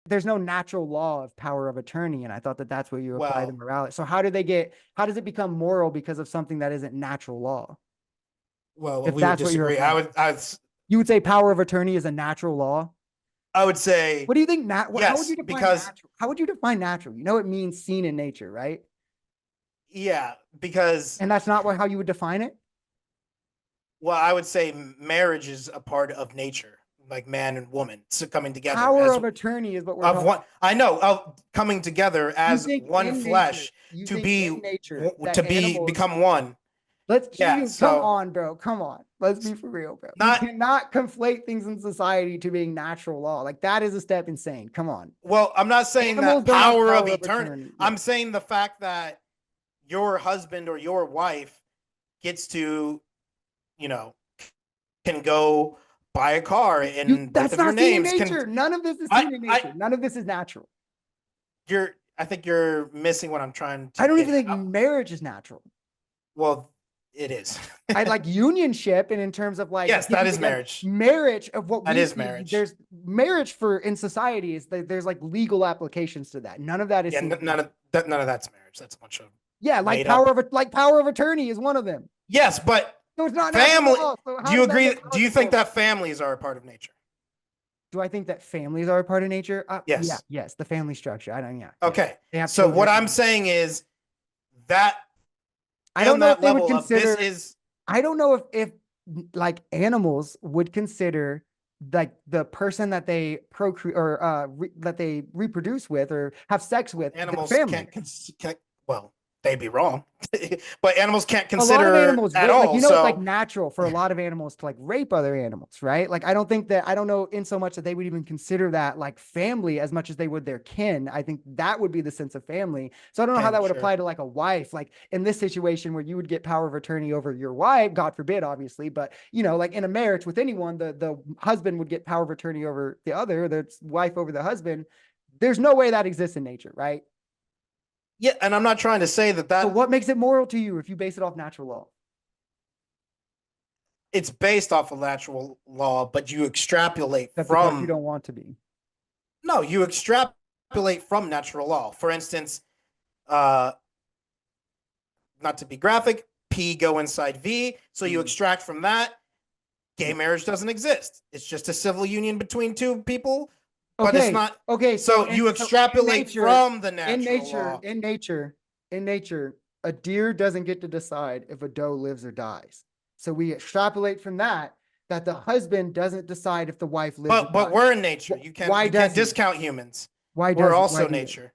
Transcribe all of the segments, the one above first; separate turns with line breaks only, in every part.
there's no natural law of power of attorney, and I thought that that's where you apply the
Well,
morality. So how does it become moral because of something that isn't natural law?
well,
If
we would
that's what you're
disagree.
applying, you would say power of attorney is a natural law.
I would say
What do you think? How would
yes,
you define
because
natural? How would you define natural? You know, it means seen in nature, right?
yeah, because
And that's not how you would define it.
well, I would say marriage is a part of nature, like man and woman so coming together
Power
as
of attorney is what we're
of
talking.
one. I know of coming together
You
as
think
one
in nature,
flesh
you
to
think in
be
nature that
become one.
let's
Yeah,
you come
so
on, bro. Come on. Let's be for real, bro. You
not
cannot conflate things in society to being natural law. Like that is a step insane. Come on.
well, I'm not saying
Animals
that
don't have
power of
power of
eternity.
attorney. Yeah.
I'm saying the fact that your husband or your wife gets to, you know, can go buy a car and both
That's
of your
not seen in
names can
nature. None of this is
I
seen in nature. None of this is natural.
I think you're missing what I'm trying to
I don't
get
even think
at.
marriage is natural.
Well, it is.
I like unionship, and in terms of like
Yes, that
getting
is
together,
marriage.
marriage of what
That
we
is
see,
marriage.
there's marriage for in society is that there's like legal applications to that. None of that is
Yeah,
seen.
none of that's marriage. That's a bunch of
Yeah,
made up.
like power of attorney is one of them.
Yes, but
So it's not natural
family.
law. So
Do
how
you
does that
agree?
make
Do
ours
you think
moral?
that families are a part of nature?
Do I think that families are a part of nature? Yeah,
Yes.
yes, the family structure. I don't. Yeah, yeah.
Okay.
They have
So what
children.
I'm saying is that
I don't
on
know if
that
they would
level of this
consider.
is
I don't know if like animals would consider like the person that they procreate or that they reproduce with or have sex with their
animals
family.
can't well, they'd be wrong. But animals can't
A lot of
consider
animals
at
rape, like
all.
you know, it's like
So
natural for a lot of animals to like rape other animals, right? Like I don't know in so much that they would even consider that like family as much as they would their kin. I think that would be the sense of family. So I don't know how
okay,
that would
sure.
apply to like a wife, like in this situation where you would get power of attorney over your wife, God forbid, obviously, but you know, like in a marriage with anyone, the husband would get power of attorney over the other, the wife over the husband. There's no way that exists in nature, right?
Yeah, and I'm not trying to say that
So
that
what makes it moral to you if you base it off natural law?
it's based off of natural law, but you extrapolate
That's the part you
from
don't want to be.
no, you extrapolate from natural law. For instance, uh, not to be graphic, P go inside V. So you extract from that. Gay marriage doesn't exist. It's just a civil union between two people, but it's
Okay.
not.
Okay.
So you
In
extrapolate
nature,
from the natural law.
in nature, a deer doesn't get to decide if a doe lives or dies. So we extrapolate from that that the husband doesn't decide if the wife lives or
But
dies.
we're in nature.
Why
You
does
can't
he?
discount humans.
Why
We're
does he? Why
also
do you?
nature.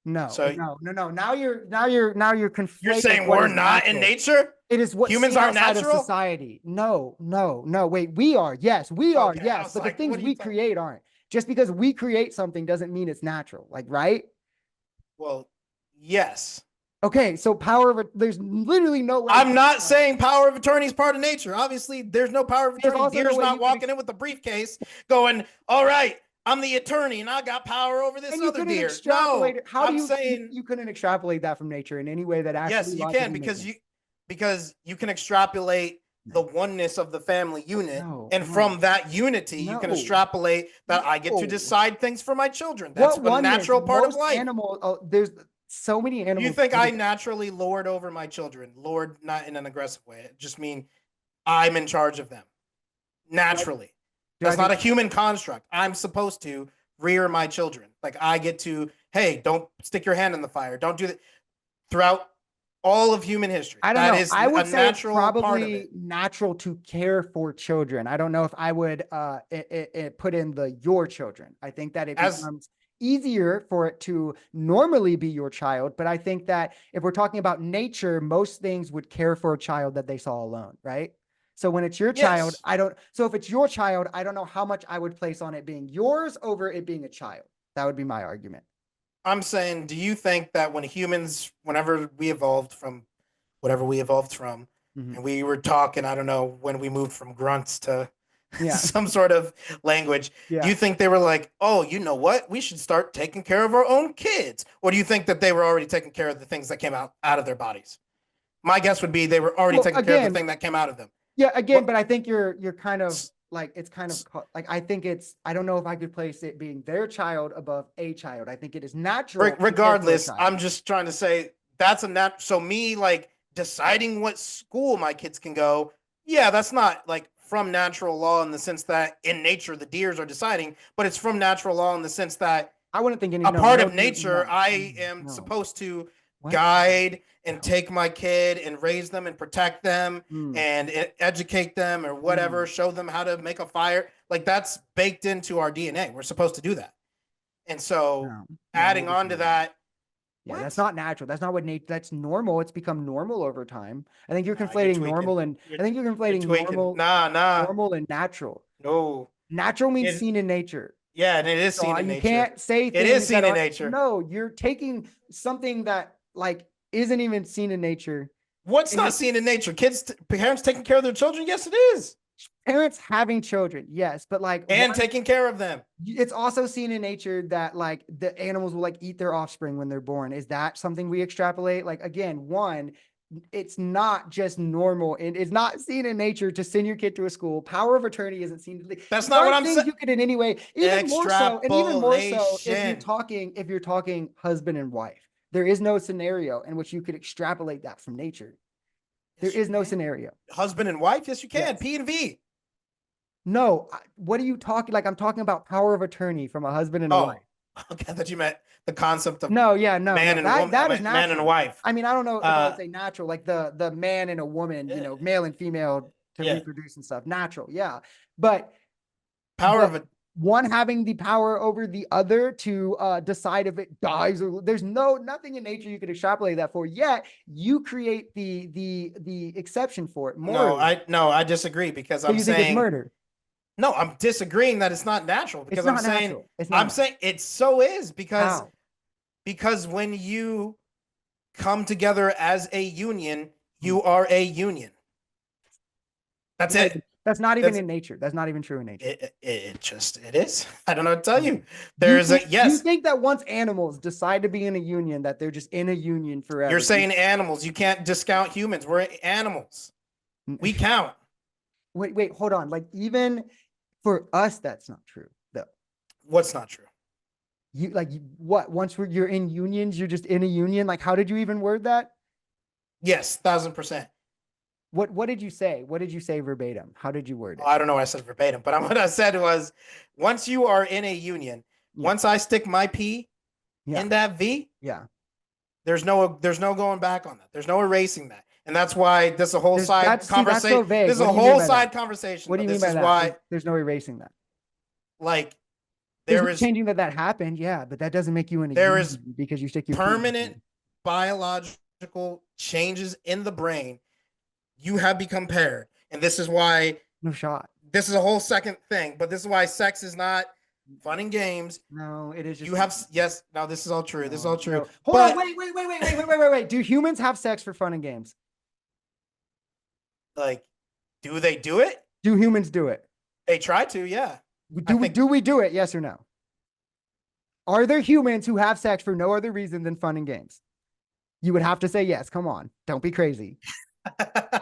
No,
So
no, no, no. Now you're
you're
conflating
saying
what
we're
is
not in
natural.
nature?
It is what's
Humans
seen
aren't
outside of
natural?
society. No, no, no. Wait, we are. Yes, we are.
Okay, I
Yes,
was
but the
like,
things
what are you
we
talking?
create aren't. Just because we create something doesn't mean it's natural. Like, right?
Well, yes.
Okay, so there's literally no way.
I'm not saying power of attorney is part of nature. Obviously, there's no power of
There's
attorney.
also no
Deer's
way
not
you can
walking in with a briefcase going, all right, I'm the attorney and I got power over this
and you
other
couldn't
deer.
extrapolate
No,
it. How do
I'm saying
you couldn't extrapolate that from nature in any way that actually
yes, you can
logically makes sense?
because you can extrapolate the
No,
oneness of the family unit.
no,
And
no,
from that unity, you can
no,
extrapolate that I get to
no.
decide things for my children. That's
What
a
oneness?
natural part of
Most
life.
animals, there's so many
You
animals.
think I naturally lord over my children? Lord, not in an aggressive way. It just mean I'm in charge of them naturally.
Do I
That's not
think
a human construct. I'm supposed to rear my children. Like I get to, hey, don't stick your hand in the fire. Don't do that. Throughout all of human history,
I don't
that
know.
is
I
a
would say it's
natural part of
probably
it.
natural to care for children. I don't know if I would put in the your children. I think that it
As
becomes easier for it to normally be your child, but I think that if we're talking about nature, most things would care for a child that they saw alone, right? So when it's your child,
yes,
I don't so if it's your child, I don't know how much I would place on it being yours over it being a child. That would be my argument.
I'm saying, do you think that whenever we evolved from whatever we evolved from,
Mhm.
and we were talking, I don't know, when we moved from grunts to
Yeah.
some sort of language, do
Yeah.
you think they were like, oh, you know what? We should start taking care of our own kids? Or do you think that they were already taking care of the things that came out of their bodies? My guess would be they were already
Well,
taking care of the
again,
thing that came out of them.
yeah, again,
What?
but I think you're kind of like it's kind of like I think it's I don't know if I could place it being their child above a child. I think it is natural to care for a
Regardless,
child.
I'm just trying to say that's a nat. So me like deciding what school my kids can go, yeah, that's not like from natural law in the sense that in nature the deers are deciding, but it's from natural law in the sense that
I wouldn't think any
a
no
part
no
of nature, I am
no.
supposed to
What?
guide and
No.
take my kid and raise them and protect them
Mm,
and educate them or whatever,
mm,
show them how to make a fire. Like that's baked into our DNA. We're supposed to do that. And so
no. No, I'm
adding
gonna
on to
disagree with that.
that,
Yeah, that's
what?
not natural. That's not what nature. That's normal. It's become normal over time. I think you're
Nah, you're
conflating
tweaking.
normal and
You're
I think you're
you're
conflating
tweaking. Nah, nah.
normal and natural.
No.
Natural means
It
seen in nature.
yeah, and it is
So
seen in
you
nature.
can't say
It is
things that
seen in
are
nature.
no. You're taking something that like isn't even seen in nature,
What's
and you're
not seen in nature? Parents taking care of their children? Yes, it is.
parents having children, yes, but like
And
one,
taking care of them.
it's also seen in nature that like the animals will like eat their offspring when they're born. Is that something we extrapolate? Like again, one, it's not just normal and it's not seen in nature to send your kid to a school. Power of attorney isn't seen.
That's
These
not what
aren't
I'm
things
saying.
you could in any way, even more so
Extrapolation.
if you're talking husband and wife. There is no scenario in which you could extrapolate that from nature. There
Yes, you
is no
can.
scenario.
Husband and wife? Yes, you can.
Yes.
P and V.
No, what are you talking? Like I'm talking about power of attorney from a husband and a wife.
Oh, okay. I thought you meant the concept of
No, yeah, no,
man
no.
and woman,
That is
man and
natural.
wife.
I mean, I don't know if I would
Uh,
say natural, like the man and a woman,
eh,
male and female to
yeah.
reproduce and stuff. Natural, yeah. But
Power of a
one having the power over the other to decide if it dies or there's nothing in nature you could extrapolate that for. Yet you create the exception for it morally.
no, I disagree because
So
I'm
you think it's
saying
murder?
no, I'm disagreeing that it's not natural
It's
because
not natural. It's
I'm
not.
saying it so is
How?
because when you come together as a union,
Hmm.
you are a union. That's
Not
it.
even, that's not even
That's
in nature. That's not even true in nature.
it is. I don't know what to tell
No.
you. There is a
You
yes.
think that once animals decide to be in a union, that they're just in a union
You're
forever?
saying animals. You can't discount humans. We're animals. We count.
Wait, hold on. Like even for us, that's not true though.
What's not true?
What? Once you're in unions, you're just in a union. Like how did you even word that?
Yes, 1,000%.
What did you say? What did you say verbatim? How did you word
Oh,
it?
I don't know what I said verbatim, but what I said was once you are in a union,
Yeah,
once I stick my P
yeah,
in that V,
yeah.
there's no going back on that. There's no erasing that. And that's why this is a whole
There's
side
that's so
conversation.
vague.
This is
What
a
do you mean
whole
by that?
side conversation,
What do
but
you mean
this
by
is
that?
why
There's no erasing that.
like
There's
there
no
is
changing that happened. Yeah, but that doesn't make you in a
there is
union because you stick your P in the
permanent
union.
biological changes in the brain. You have become paired. And this is why
No shot.
this is a whole second thing, but this is why sex is not fun and games.
No, it is just
You have yes. Now this is all true. This is all
no,
true.
no. Hold on,
But
wait. Do humans have sex for fun and games?
like, do they do it?
Do humans do it?
They try to. Yeah. I think
Do we do it? Yes or no? Are there humans who have sex for no other reason than fun and games? You would have to say yes. Come on, don't be crazy.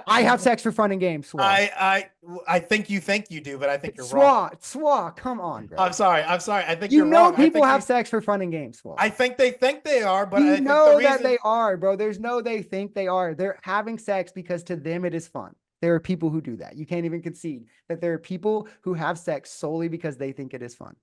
I have sex for fun and games, Swa.
I think you do, but I think you're wrong.
Swa, come on, bro.
I'm sorry. I'm sorry. I think
You
you're
know
wrong.
people have sex for fun and games, Swa.
I think they are, but
You
I think the
know that
reason
they are, bro. There's no they think they are. They're having sex because to them it is fun. There are people who do that. You can't even concede that there are people who have sex solely because they think it is fun.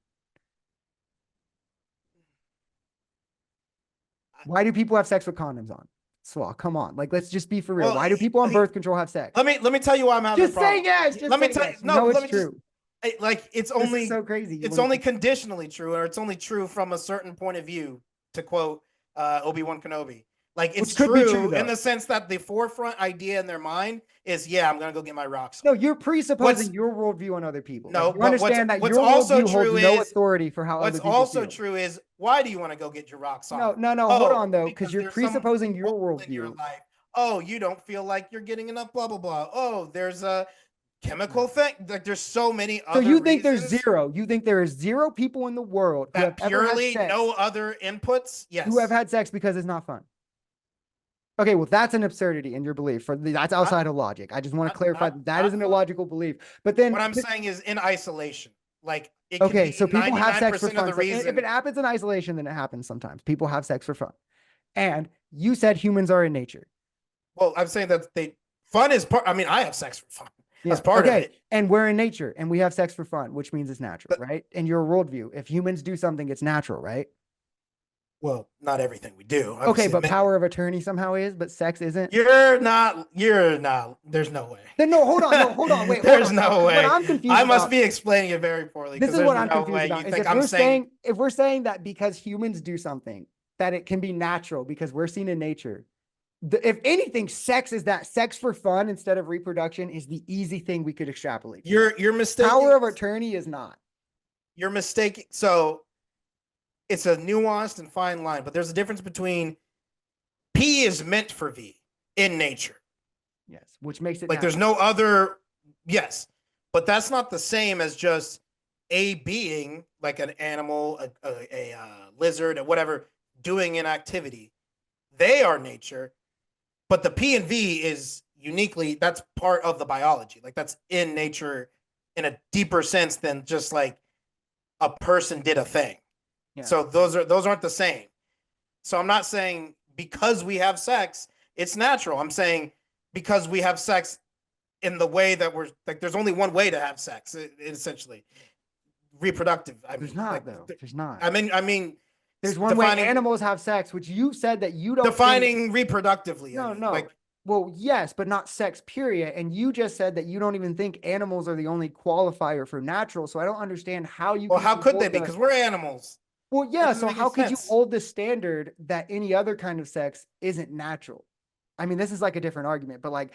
Why do people have sex with condoms on? Swa, come on. Like, let's just be for real.
well,
Why do people on birth control have sex?
let me tell you why I'm having
Just
a problem.
say yes. Just
let me
say
tell
yes.
you no,
it's
let me
true.
just like it's
This
only
is so crazy.
it's only conditionally true, or it's only true from a certain point of view, to quote Obi-Wan Kenobi. Like it's true in the sense that the forefront idea in their mind is, yeah, I'm gonna go get my rocks.
No, you're presupposing your worldview on other people.
No,
like, you
but
understand that
what's
your
also
worldview
true
holds no
is
authority for how other
what's
people
also
feel.
true is why do you want to go get your rocks off?
No. Hold on though, because you're
there's some
presupposing your
hole in your
worldview.
life. Oh, you don't feel like you're getting enough, blah blah blah. Oh, there's a chemical thing. Like there's so many
So
other
you think
reasons.
there's zero? You think there is zero people in the world who have
That
ever had
purely
sex,
no other inputs? Yes.
who have had sex because it's not fun? Okay, well, that's an absurdity in your belief. That's outside of logic. I just want to clarify that that is an illogical belief. But then,
what I'm saying is in isolation. Like it could
okay,
be
so people have sex for
99% of
fun.
the
So if
reason.
it happens in isolation, then it happens sometimes. People have sex for fun. And you said humans are in nature.
Well, I'm saying that fun is part. I mean, I have sex for fun. That's
Yeah.
part of
Okay.
it.
And we're in nature and we have sex for fun, which means it's natural,
But,
right? In your worldview, if humans do something, it's natural, right?
well, not everything we do.
Okay,
Obviously,
but power of attorney somehow is, but sex isn't.
you're not. You're not. There's no way.
Then no, hold on, no, hold on, wait, hold
There's
on, no,
no
because what
way.
I'm confused
I must
about,
be explaining it very poorly
this
because
is
there's
what I'm
no
confused
way you
about, is
think I'm saying.
if we're saying that because humans do something, that it can be natural because we're seen in nature. If anything, sex is that sex for fun instead of reproduction is the easy thing we could extrapolate.
You're mistaking.
Power of attorney is not.
You're mistaking. So it's a nuanced and fine line, but there's a difference between P is meant for V in nature.
Yes, which makes it
like
natural.
there's no other. Yes, but that's not the same as just a being like an animal, a lizard, or whatever, doing an activity. They are nature, but the P and V is uniquely, that's part of the biology. Like that's in nature in a deeper sense than just like a person did a thing.
Yeah.
So those aren't the same. So I'm not saying because we have sex, it's natural. I'm saying because we have sex in the way that we're like, there's only one way to have sex, essentially. Reproductive.
There's not, though. There's not.
I mean,
there's one way animals have sex, which you said that you don't
defining reproductively.
No, no. Well, yes, but not sex, period. And you just said that you don't even think animals are the only qualifier for natural. So I don't understand how you.
Well, how could they be? Because we're animals.
Well, yeah. So how could you hold the standard that any other kind of sex isn't natural? I mean, this is like a different argument, but like,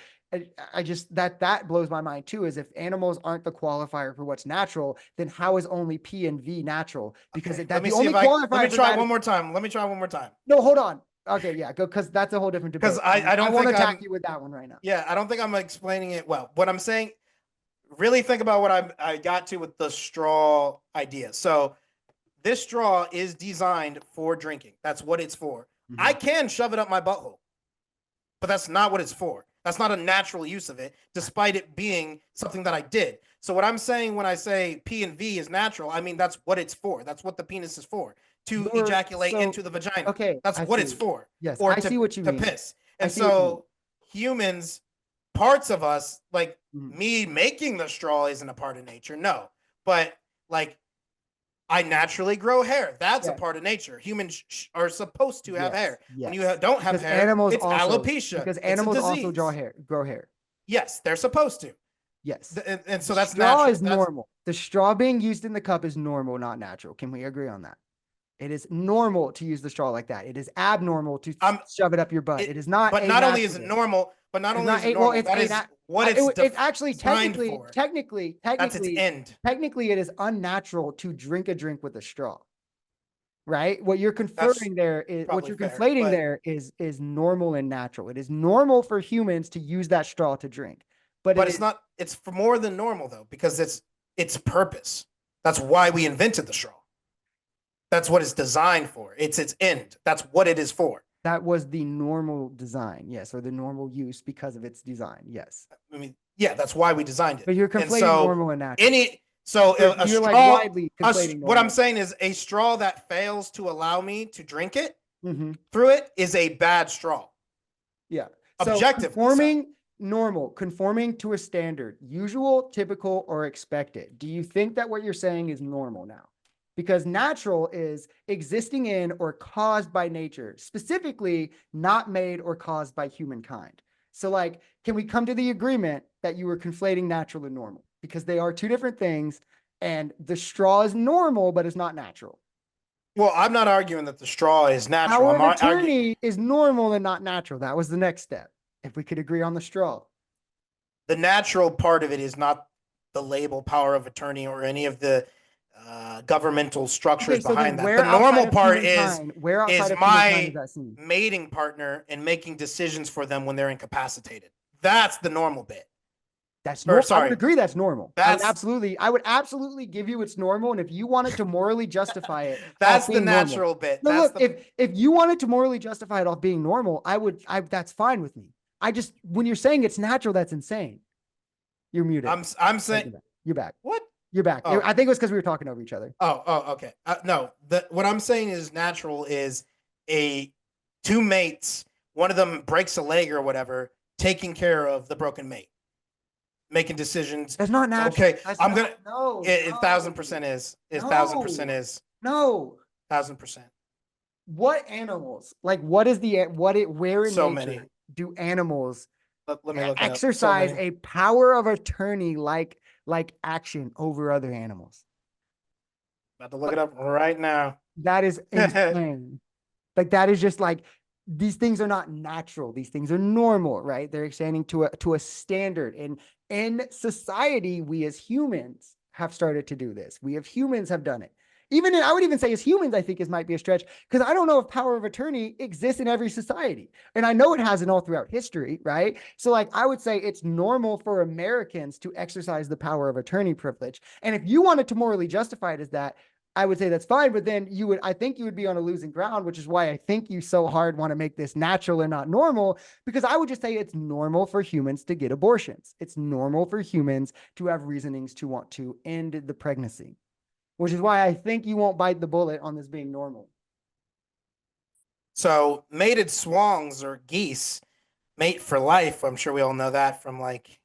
I just that blows my mind too. Is if animals aren't the qualifier for what's natural, then how is only P and V natural? Because that's the only qualifier.
Let me try one more time. Let me try one more time.
No, hold on. Okay, yeah, go, because that's a whole different debate.
Because I don't
want to attack you with that one right now.
Yeah, I don't think I'm explaining it well. What I'm saying, really think about what I got to with the straw idea. So this straw is designed for drinking. That's what it's for. Mm-hmm. I can shove it up my butthole, but that's not what it's for. That's not a natural use of it, despite it being something that I did. So what I'm saying when I say P and V is natural, I mean, that's what it's for. That's what the penis is for, to ejaculate into the vagina.
Okay.
That's what it's for.
Yes,
or
I see what you mean.
To piss. And so humans, parts of us, like me making the straw isn't a part of nature. No. But like I naturally grow hair. That's a part of nature. Humans are supposed to have hair. When you don't have hair, animals it's alopecia.
Because animals also grow hair.
Yes, they're supposed to.
Yes.
And so that's
straw
natural.
Is normal. The straw being used in the cup is normal, not natural. Can we agree on that? It is normal to use the straw like that. It is abnormal to shove it up your butt. It is not.
But not only is it normal, it's
actually technically
that's its end.
Technically, it is unnatural to drink a drink with a straw. Right? What you're conflating there is normal and natural. It is normal for humans to use that straw to drink. But
it's not. It's for more than normal though, because it's purpose. That's why we invented the straw. That's what it's designed for. It's its end. That's what it is for.
That was the normal design, yes, or the normal use because of its design, yes.
I mean, yeah, that's why we designed it.
But you're conflating normal and natural.
A straw. What I'm saying is a straw that fails to allow me to drink it through it is a bad straw.
Yeah.
Objectively.
Conforming to a standard, usual, typical, or expected. Do you think that what you're saying is normal now? Because natural is existing in or caused by nature, specifically not made or caused by humankind. So like, can we come to the agreement that you were conflating natural and normal? Because they are two different things, and the straw is normal, but it's not natural.
Well, I'm not arguing that the straw is natural.
Power of attorney is normal and not natural. That was the next step. If we could agree on the straw.
The natural part of it is not the label power of attorney or any of the governmental structures behind that. The normal part is my mating partner and making decisions for them when they're incapacitated. That's the normal bit.
That's
Or
normal. I would
sorry,
agree that's normal.
that's
I would absolutely give you it's normal. And if you wanted to morally justify it off
that's the
being normal,
natural bit.
no,
That's
look,
the
if you wanted to morally justify it off being normal, that's fine with me. I just, when you're saying it's natural, that's insane. You're muted.
I'm
Oh,
saying
you're back.
what?
You're back.
Oh,
I think it was because we were talking over each other.
okay. No, what I'm saying is natural is a two mates, one of them breaks a leg or whatever, taking care of the broken mate, making decisions.
That's not natural.
Okay,
That's
I'm
not,
gonna.
no,
It
no,
1,000% is. It 1,000%
no,
is.
no.
1,000%.
What animals, like what is the, where in
So many.
nature do animals
Let me look it up. So
exercise
many.
a power of attorney like action over other animals?
About to look it up right now.
That is insane. Like that is just like, these things are not natural. These things are normal, right? They're extending to a standard. And in society, we as humans have started to do this. We as humans have done it. I would even say as humans, I think might be a stretch, because I don't know if power of attorney exists in every society. And I know it hasn't all throughout history, right? So like, I would say it's normal for Americans to exercise the power of attorney privilege. And if you wanted to morally justify it as that, I would say that's fine, but then I think you would be on a losing ground, which is why I think you so hard want to make this natural and not normal, because I would just say it's normal for humans to get abortions. It's normal for humans to have reasonings to want to end the pregnancy, which is why I think you won't bite the bullet on this being normal.
So mated swans or geese mate for life. I'm sure we all know that from like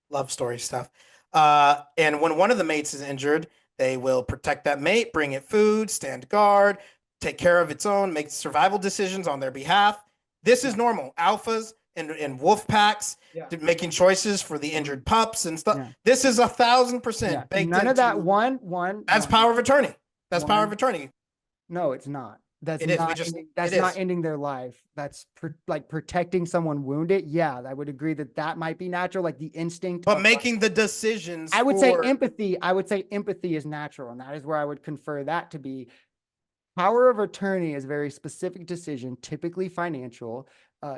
love story stuff. And when one of the mates is injured, they will protect that mate, bring it food, stand guard, take care of its own, make survival decisions on their behalf. This is normal. Alphas and wolf packs making choices for the injured pups and stuff.
Yeah.
This is 1,000%
Yeah.
baked
None
into
of that
That's power of attorney. That's power of attorney.
No, it's not. That's
It is.
not that's
it
not
is.
ending their life. That's like protecting someone wounded. Yeah, I would agree that might be natural, like the instinct
But
of
making the decisions
I would say
for
empathy. I would say empathy is natural, and that is where I would confer that to be. Power of attorney is a very specific decision, typically financial.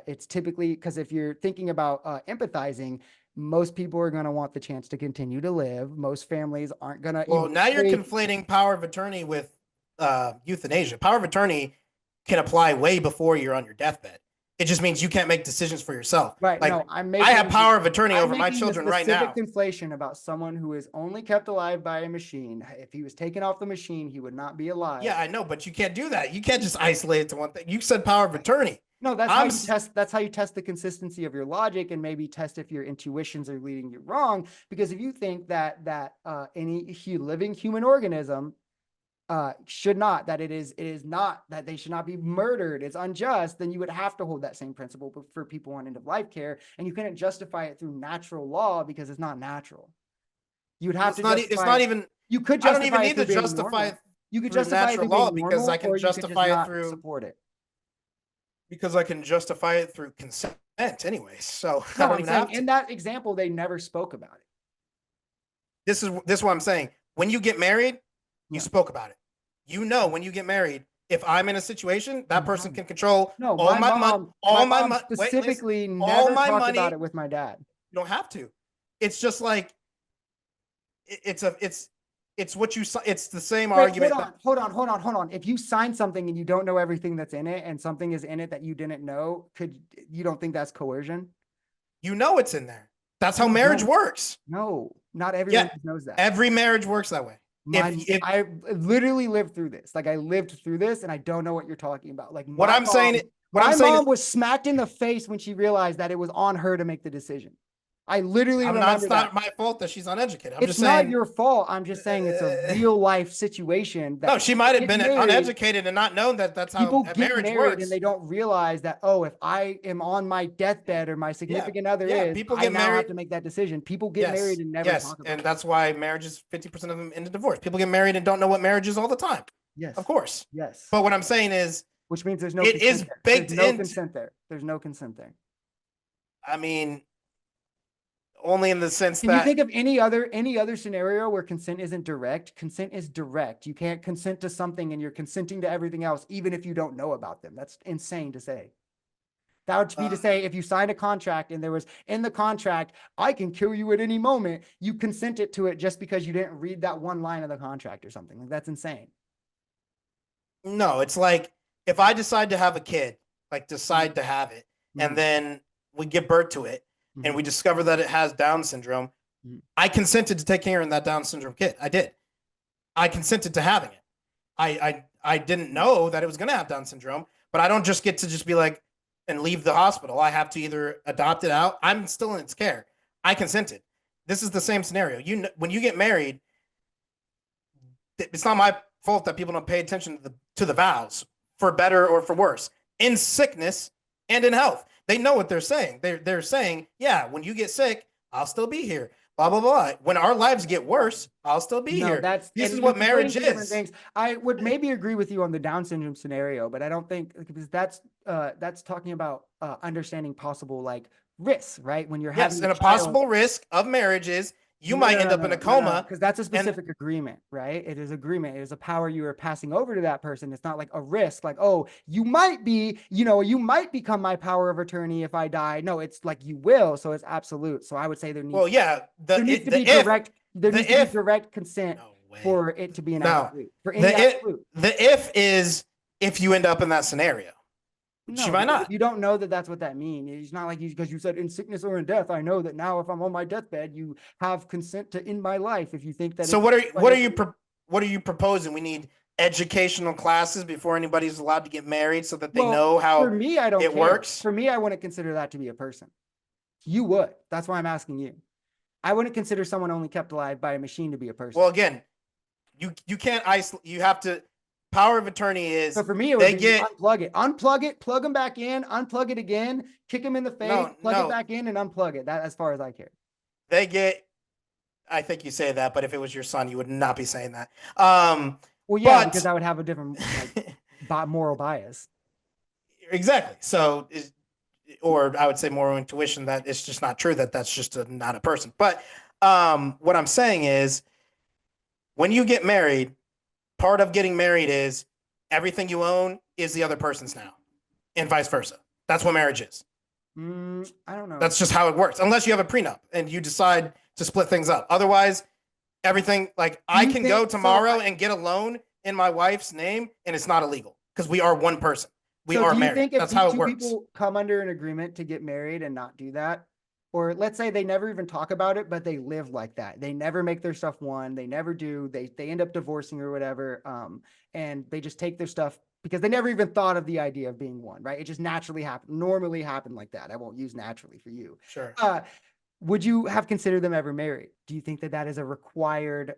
It's typically because if you're thinking about empathizing, most people are going to want the chance to continue to live. Most families aren't going to.
Well, now you're conflating power of attorney with euthanasia. Power of attorney can apply way before you're on your deathbed. It just means you can't make decisions for yourself.
Right.
Like
no,
I have power of attorney over my children right now.
Conflation about someone who is only kept alive by a machine. If he was taken off the machine, he would not be alive.
Yeah, I know, but you can't do that. You can't just isolate it to one thing. You said power of attorney.
No, that's how you test. That's how you test the consistency of your logic, and maybe test if your intuitions are leading you wrong. Because if you think that any living human organism should not, that it is not, that they should not be murdered, it's unjust, then you would have to hold that same principle for people on end of life care, and you couldn't justify it through natural law because it's not natural. You'd have to.
It's not even.
You could.
I don't even need to justify it.
You could justify
natural law because I can justify it through
support it.
Because I can justify it through consent anyway. So
no, I don't even have to. In that example, they never spoke about it.
This is what I'm saying. When you get married, you spoke about it. You know, when you get married, if I'm in a situation, that person can control all my money. All my money.
Specifically, never talked about it with my dad.
You don't have to. It's just like it's what you. It's the same argument.
Hold on. If you sign something and you don't know everything that's in it, and something is in it that you didn't know, you don't think that's coercion?
You know it's in there. That's how marriage works.
No, not everyone knows that.
Every marriage works that way.
I literally lived through this. Like I lived through this, and I don't know what you're talking about. Like
what I'm saying.
My mom was smacked in the face when she realized that it was on her to make the decision. I literally remember
it's not my fault that she's uneducated.
It's not your fault. I'm just saying it's a real life situation.
No, she might have been uneducated and not known that that's how marriage works.
And they don't realize that, oh, if I am on my deathbed or my significant other is,
people get married.
I have to make that decision. People get married and never talk about it.
And that's why marriage is 50% of them into divorce. People get married and don't know what marriage is all the time.
Yes.
Of course.
Yes.
But what I'm saying is,
which means there's no
it is baked in.
There's no consent there. There's no consent there.
I mean, only in the sense
that. Can you think of any other scenario where consent isn't direct? Consent is direct. You can't consent to something and you're consenting to everything else, even if you don't know about them. That's insane to say. That would be to say, if you signed a contract and there was in the contract, I can kill you at any moment, you consented to it just because you didn't read that one line of the contract or something. Like, that's insane.
No, it's like if I decide to have a kid, like decide to have it, and
Mhm.
then we give birth to it, and
Mhm.
we discover that it has Down syndrome,
Mhm.
I consented to take care of that Down syndrome kid. I did. I consented to having it. I didn't know that it was going to have Down syndrome, but I don't just get to just be like and leave the hospital. I have to either adopt it out. I'm still in its care. I consented. This is the same scenario. When you get married, it's not my fault that people don't pay attention to the vows, for better or for worse, in sickness and in health. They know what they're saying. They're saying, yeah, when you get sick, I'll still be here. Blah blah blah. When our lives get worse, I'll still be
No,
here.
that's
This is
and you're
what
comparing
marriage
two different
is.
things. I would maybe agree with you on the Down syndrome scenario, but I don't think because that's talking about understanding possible like risks, right? When you're
Yes,
having a
and a
child.
possible risk of marriage is you
No,
might
no,
end
no,
up
no,
in a
no, no, no,
coma.
because that's a
And
specific agreement, right? It is agreement. It is a power you are passing over to that person. It's not like a risk, like, oh, you might be, you might become my power of attorney if I die. No, it's like you will, so it's absolute. So I would say
well, yeah,
there needs to be direct, there needs to
the
be
if
direct consent
no way.
for it to be an
No,
absolute, for any
the if
absolute.
the if is if you end up in that scenario. She
No,
might
because if
not.
you don't know that that's what that means, it's not like because you said in sickness or in death. I know that now if I'm on my deathbed, you have consent to end my life. If you think that
So
it's
what are you proposing? We need educational classes before anybody's allowed to get married so that they
well,
know
for
how
me, I don't
it
care.
works.
For me, I wouldn't consider that to be a person. You would. That's why I'm asking you. I wouldn't consider someone only kept alive by a machine to be a person.
Well, again, you can't isolate. You have to. Power of attorney
So
is
for me, it would
they
be
get
unplug it, plug them back in, unplug it again, kick them in the face, plug it
no
back in, and unplug it. That as far as I care.
they get. I think you say that, but if it was your son, you would not be saying that.
Well, yeah, because
But
I would have a different like moral bias.
exactly. So, or I would say moral intuition that it's just not true that that's just not a person. But what I'm saying is, when you get married, part of getting married is everything you own is the other person's now, and vice versa. That's what marriage is.
I don't know.
That's just how it works. Unless you have a prenup and you decide to split things up. Otherwise, everything like
Do
I
you
can go
think so?
tomorrow and get a loan in my wife's name and it's not illegal because we are one person. We
So
are
do you
married.
think if
That's how it
two
works.
people come under an agreement to get married and not do that, or let's say they never even talk about it, but they live like that. They never make their stuff one. They never do. They end up divorcing or whatever. And they just take their stuff because they never even thought of the idea of being one, right? It just naturally happened, normally happened like that. I won't use naturally for you.
Sure.
Uh, would you have considered them ever married? Do you think that that is a required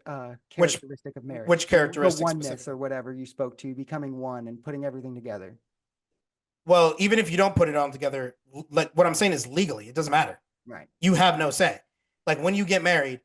Which
characteristic of marriage?
which
The
characteristic
oneness or
specifically?
whatever you spoke to, becoming one and putting everything together.
Well, even if you don't put it all together, like what I'm saying is legally, it doesn't matter.
Right.
You have no say. Like when you get married,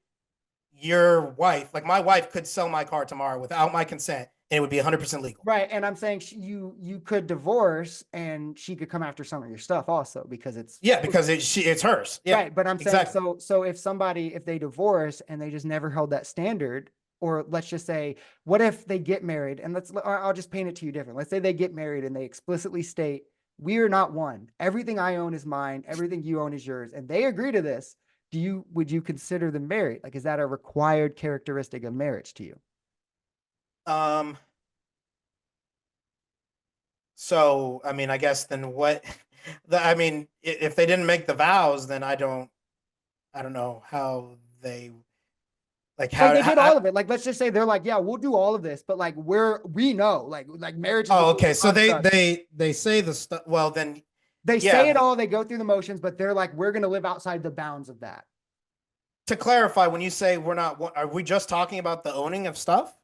your wife, like my wife, could sell my car tomorrow without my consent, and it would be 100% legal.
Right. And I'm saying you could divorce and she could come after some of your stuff also because it's
Yeah, because it's hers. Yeah,
right. But I'm saying
exactly.
so if they divorce and they just never held that standard, or let's just say, what if they get married and I'll just paint it to you different. Let's say they get married and they explicitly state, we are not one. Everything I own is mine, everything you own is yours. And they agree to this. Would you consider them married? Like, is that a required characteristic of marriage to you?
Um. So I mean, I guess then what? I mean, if they didn't make the vows, then I don't know how they like
Like
how.
they did all of it. Like let's just say they're like, yeah, we'll do all of this, but like we know, like marriage is a
Oh,
legal
okay. So
construct.
they say the stuff. Well, then
They say
yeah.
it all, they go through the motions, but they're like, we're gonna live outside the bounds of that.
To clarify, when you say we're not, are we just talking about the owning of stuff,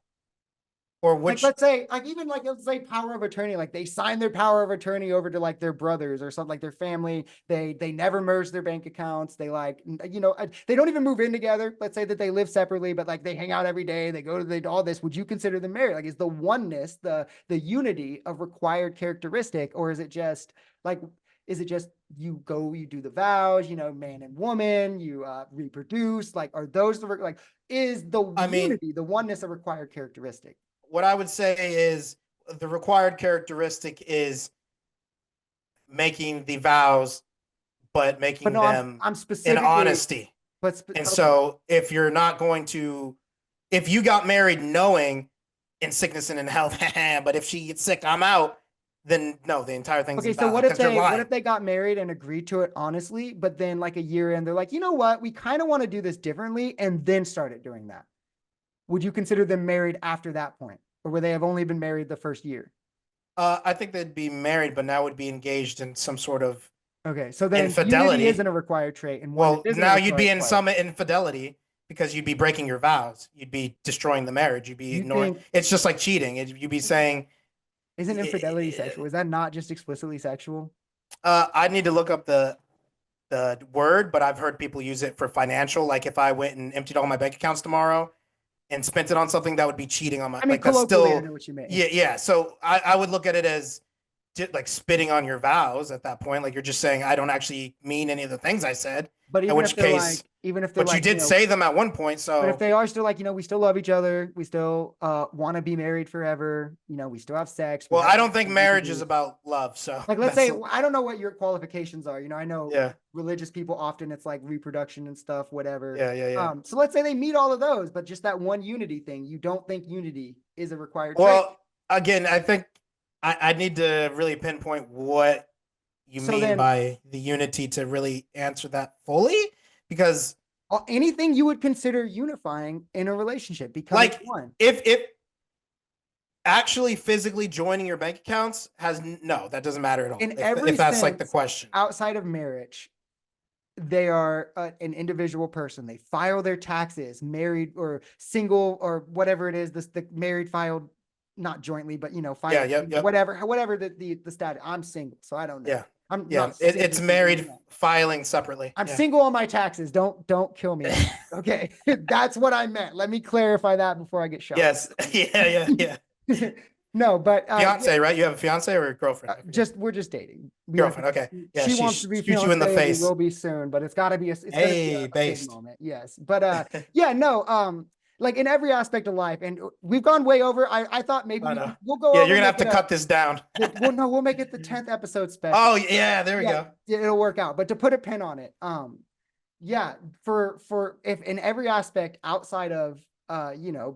or
Like
which?
let's say, like even like let's say power of attorney, like they sign their power of attorney over to like their brothers or something, like their family. They never merge their bank accounts. They like they don't even move in together. Let's say that they live separately, but like they hang out every day. They go to all this. Would you consider them married? Like is the oneness, the unity of required characteristic, or is it just like you go, you do the vows, man and woman, you reproduce, like are those like is the
I mean,
unity, the oneness a required characteristic?
what I would say is the required characteristic is making the vows, but
But
making
no,
them
I'm
in
specifically,
honesty.
but
And
okay.
so if you're not going to, if you got married knowing in sickness and in health, but if she gets sick, I'm out, then no, the entire thing's
Okay, so
invalid because you're
what
lying.
if they got married and agreed to it honestly, but then like a year in, they're like, you know what, we kind of want to do this differently, and then started doing that? Would you consider them married after that point, or would they have only been married the first year?
I think they'd be married, but now would be engaged in some sort of
Okay, so then unity
infidelity.
isn't a required trait, and oneness
Well,
isn't a
now you'd be in
required.
some infidelity because you'd be breaking your vows. You'd be destroying the marriage. You'd be
You
ignoring.
think
It's just like cheating. You'd be saying,
isn't infidelity sexual? Is that not just explicitly sexual?
I need to look up the word, but I've heard people use it for financial. Like if I went and emptied all my bank accounts tomorrow and spent it on something, that would be cheating on my,
I mean,
like that's
colloquially, I
still,
know what you mean.
yeah, yeah. So I would look at it as like spitting on your vows at that point. Like you're just saying, I don't actually mean any of the things I said.
But
In which case,
even if they're
but you
like,
did say them at one point.
but if
So,
they are still like, we still love each other, we still want to be married forever, we still have sex, we
well,
have
I don't think marriage is
reproduce.
about love. So
Like, let's
that's,
say, I don't know what your qualifications are. I know
yeah,
religious people often it's like reproduction and stuff, whatever.
yeah, yeah, yeah.
So let's say they meet all of those, but just that one unity thing, you don't think unity is a required trait.
Well, again, I think I need to really pinpoint what you
So
mean
then
by the unity to really answer that fully, because
anything you would consider unifying in a relationship, becoming
like
one.
if actually physically joining your bank accounts has no, that doesn't matter at all.
In
If
every
that's like the
sense,
question.
outside of marriage, they are an individual person. They file their taxes, married or single or whatever it is. The married filed, not jointly, but
Yeah,
filed
yep, yep.
whatever the status. I'm single, so I don't know.
Yeah.
I'm
Yeah.
not single,
It's
single,
married filing separately.
I'm
Yeah.
single on my taxes. Don't kill me. Okay, that's what I meant. Let me clarify that before I get shot.
Yes. Yeah, yeah, yeah.
No, but
Fiance, right? You have a fiance or a girlfriend? I forget.
just we're just dating. We are.
Girlfriend. Okay. Yeah,
She
she
wants to be
shoots you in the
fiance. We
face.
will be soon, but it's got to be it's going to be
Hey,
a big
based.
moment. Yes, but yeah, no. Like in every aspect of life, and we've gone way over. I thought maybe
I know.
we'll go
Yeah,
over.
you're gonna have
Make
to
it a
cut this down.
well, no, we'll make it the 10th episode special.
Oh yeah, there we
Yeah,
go.
it'll work out. But to put a pin on it, yeah, for if in every aspect outside of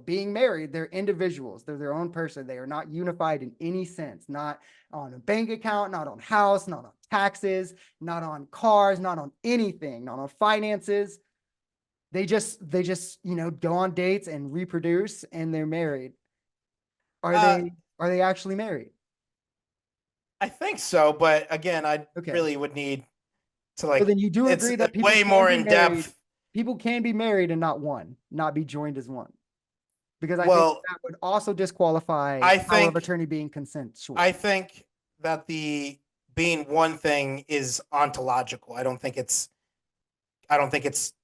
being married, they're individuals, they're their own person, they are not unified in any sense, not on a bank account, not on house, not on taxes, not on cars, not on anything, not on finances. They just go on dates and reproduce, and they're married. are
Uh,
they are they actually married?
I think so, but again, I
Okay,
really would need to
so
like.
then you do
It's
agree that
way more in depth.
people can be married and not be joined as one, because I think
Well,
that would also disqualify
I
power of
think
attorney being consensual.
I think that the being one thing is ontological. I don't think it's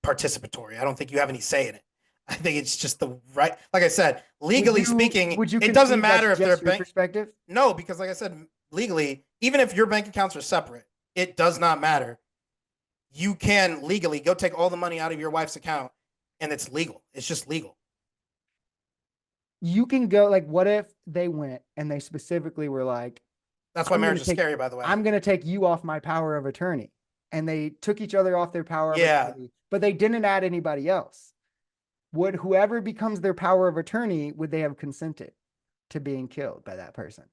participatory. I don't think you have any say in it. I think it's just the right. Like I said, legally speaking,
Would you
it doesn't
concede that's
matter if they're
just your
bank.
perspective?
No, because like I said, legally, even if your bank accounts are separate, it does not matter. You can legally go take all the money out of your wife's account, and it's legal. It's just legal.
You can go like, what if they went and they specifically were like,
That's why
I'm going
marriage
to
is
take
scary, by the way.
I'm going to take you off my power of attorney, and they took each other off their power of
Yeah.
attorney, but they didn't add anybody else. Would whoever becomes their power of attorney, would they have consented to being killed by that person?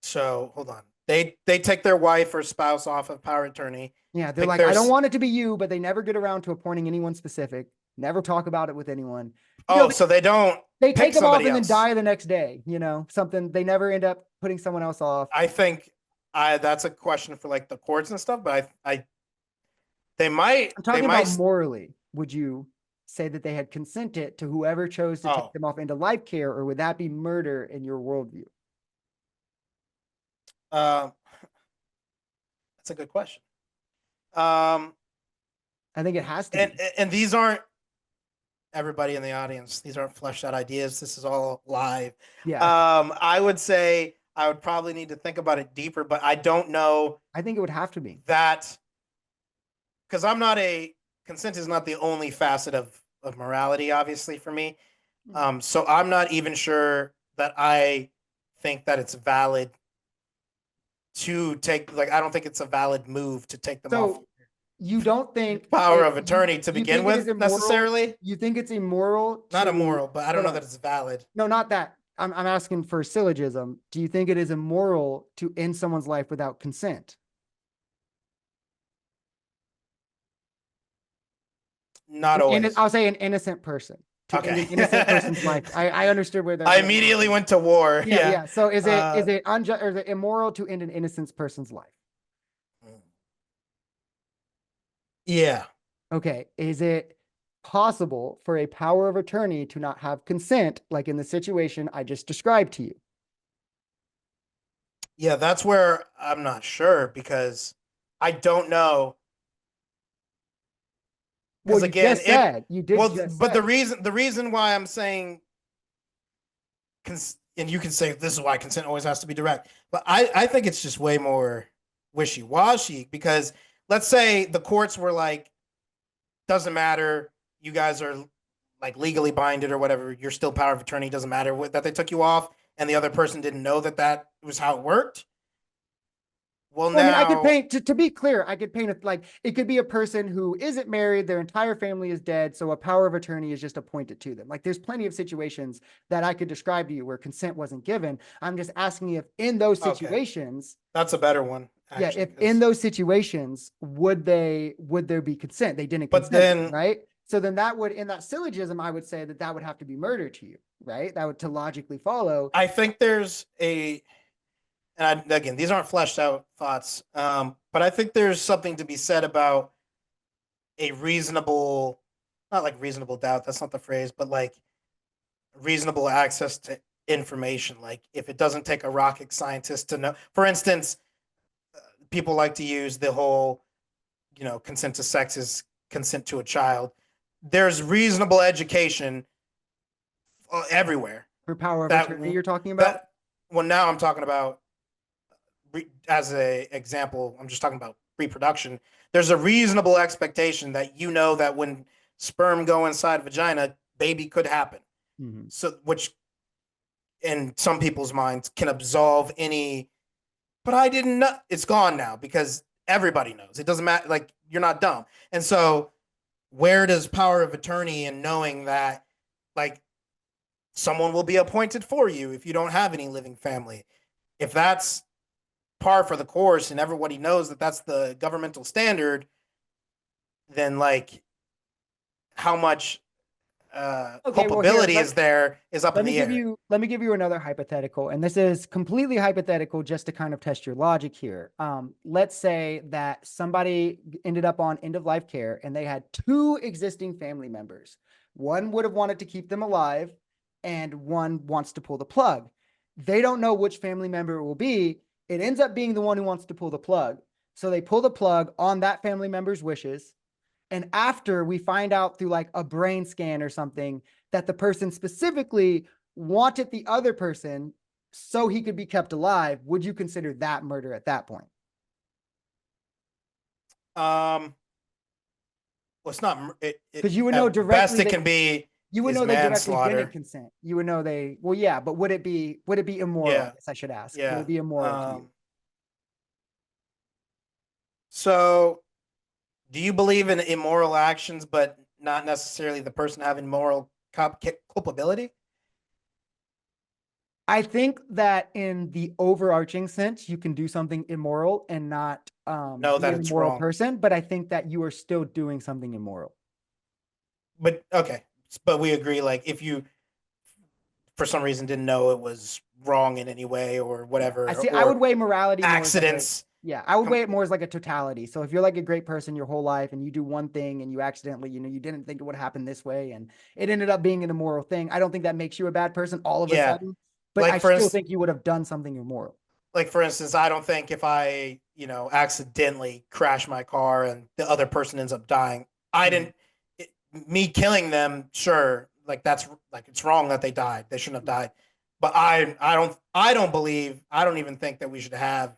So hold on. They take their wife or spouse off of power of attorney.
Yeah, they're
Pick
like, I don't
their.
want it to be you, but they never get around to appointing anyone specific, never talk about it with anyone.
Oh, so they don't
They
pick
take them off
somebody
and then
else.
die the next day, something. They never end up putting someone else off.
I think I that's a question for like the courts and stuff, but I they might
I'm
they
talking about
might
morally. Would you say that they had consented to whoever chose to take
oh
them off into life care, or would that be murder in your worldview?
uh that's a good question. Um
I think it has to
and
be.
and these aren't everybody in the audience. These aren't fleshed out ideas. This is all live.
Yeah,
I would say I would probably need to think about it deeper, but I don't know
I think it would have to be.
that because I'm not a consent is not the only facet of morality, obviously for me. So I'm not even sure that I think that it's valid to take, like, I don't think it's a valid move to take them off
So you don't think
power
it,
of attorney to
you
begin
think it is
with
immoral?
necessarily.
You think it's immoral
Not
to
immoral, but I don't
hold
know that
on?
it's valid.
No, not that. I'm asking for syllogism. Do you think it is immoral to end someone's life without consent?
Not always.
I'll say an innocent person to end
Okay.
an innocent person's life. I understood where
I
where that was
immediately
going.
went to war.
Yeah,
Yeah.
yeah. So
Uh,
is it unjust or is it immoral to end an innocent person's life?
yeah.
Okay. Is it possible for a power of attorney to not have consent, like in the situation I just described to you?
Yeah, that's where I'm not sure because I don't know.
Well,
Because
you
again,
just
it
said you did
well,
just
but
say.
the reason why I'm saying and you can say this is why consent always has to be direct, but I think it's just way more wishy washy because let's say the courts were like, doesn't matter, you guys are like legally binded or whatever, you're still power of attorney, doesn't matter that they took you off, and the other person didn't know that that was how it worked. Well,
Well, I mean, I could
now,
paint to be clear, I could paint it like it could be a person who isn't married, their entire family is dead, so a power of attorney is just appointed to them. Like there's plenty of situations that I could describe to you where consent wasn't given. I'm just asking you if in those
okay,
situations,
that's a better one
yeah,
actually
if in
because
those situations, would there be consent? They didn't
but
consent,
then
right? So then that would, in that syllogism, I would say that that would have to be murder to you, right? That would to logically follow.
I think there's a and again, these aren't fleshed out thoughts, but I think there's something to be said about a reasonable, not like reasonable doubt, that's not the phrase, but like reasonable access to information. Like if it doesn't take a rocket scientist to know, for instance, people like to use the whole, consent to sex is consent to a child. There's reasonable education everywhere
For power of
that,
attorney, you're talking about?
that, well, now I'm talking about as a example, I'm just talking about reproduction. There's a reasonable expectation that that when sperm go inside vagina, baby could happen.
Mm-hmm.
So, which in some people's minds can absolve any. But I didn't know. It's gone now because everybody knows. It doesn't matter. Like you're not dumb. And so, where does power of attorney and knowing that, like, someone will be appointed for you if you don't have any living family? If that's par for the course and everybody knows that that's the governmental standard, then like how much
Okay, well here
culpability is there is up in the air.
let me give you another hypothetical, and this is completely hypothetical just to kind of test your logic here. Let's say that somebody ended up on end of life care and they had two existing family members. One would have wanted to keep them alive, and one wants to pull the plug. They don't know which family member it will be. It ends up being the one who wants to pull the plug. So they pull the plug on that family member's wishes. And after we find out through like a brain scan or something that the person specifically wanted the other person so he could be kept alive, would you consider that murder at that point?
Um, well, it's not.
Because you would know
At best
directly
it
that
can be
you would
is
know they directly didn't
manslaughter.
consent. You would know they, well, yeah, but would it be immoral? I
Yeah,
guess I should ask. Would
yeah.
it be immoral to you?
So, do you believe in immoral actions, but not necessarily the person having moral culpability?
I think that in the overarching sense, you can do something immoral and not
Know
be
that
an
it's
immoral
wrong.
person, but I think that you are still doing something immoral.
But okay, but we agree. Like if you for some reason didn't know it was wrong in any way or
Yeah. I
whatever,
see. I would
or
weigh morality more as like a,
accidents.
yeah, I would
Com-
weigh it more as like a totality. So if you're like a great person your whole life and you do one thing and you accidentally, you didn't think it would happen this way and it ended up being an immoral thing, I don't think that makes you a bad person all of a
yeah,
sudden, but I
like for
still
instance,
think you would have done something immoral.
I don't think if I accidentally crash my car and the other person ends up dying, I
Mhm.
didn't. Me killing them, sure, like that's like it's wrong that they died. They shouldn't have
Yeah.
died. But I don't even think that we should have